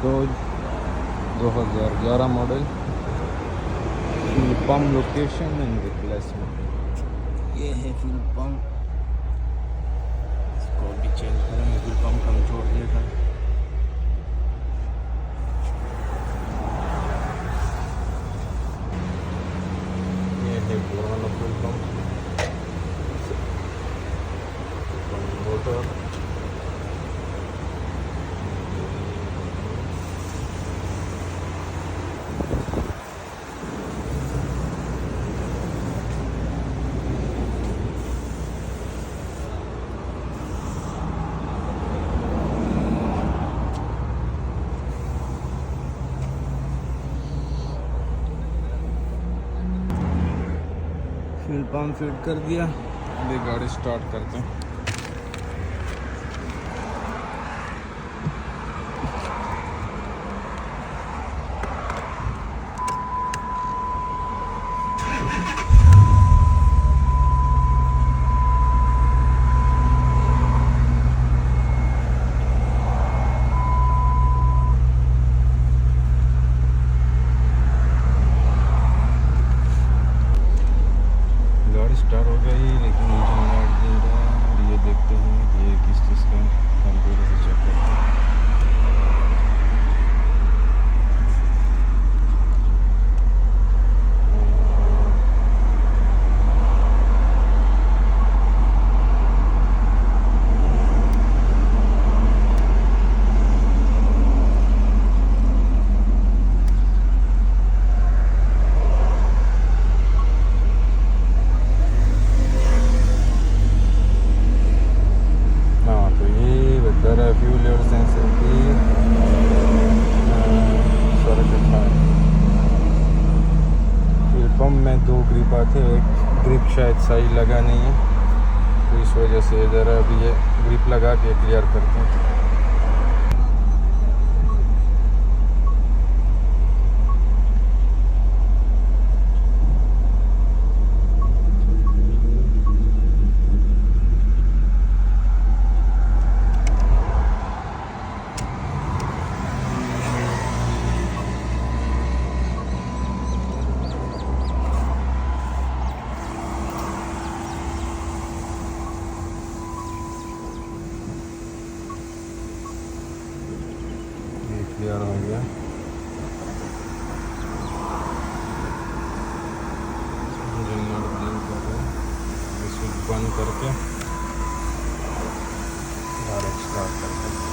Dodge 2011 model. Fuel pump location and replacement, ये है fuel pump. इसको भी चेंज करेंगे, फ्यूल पम्प हम छोड़ दिया था। ये है पुराना fuel pump. Motor fuel pump fit कर दिया। अभी गाड़ी स्टार्ट करते हैं। स्टार्ट हो गई, लेकिन इंजन लाइट दे रहा है। और ये देखते हैं कि ये किस चीज़ का, कंप्यूटर से चेक करते हैं। फ्यूल और सेंसर की फर्क है। फ्यूल पम्प में 2 ग्रिप आते हैं, एक ग्रिप शायद सही लगा नहीं है, तो इस वजह से इधर अभी ये ग्रिप लगा के क्लियर करते हैं। क्लियर हो गया। इसको बंद करके डायरेक्ट स्टार्ट करते हैं।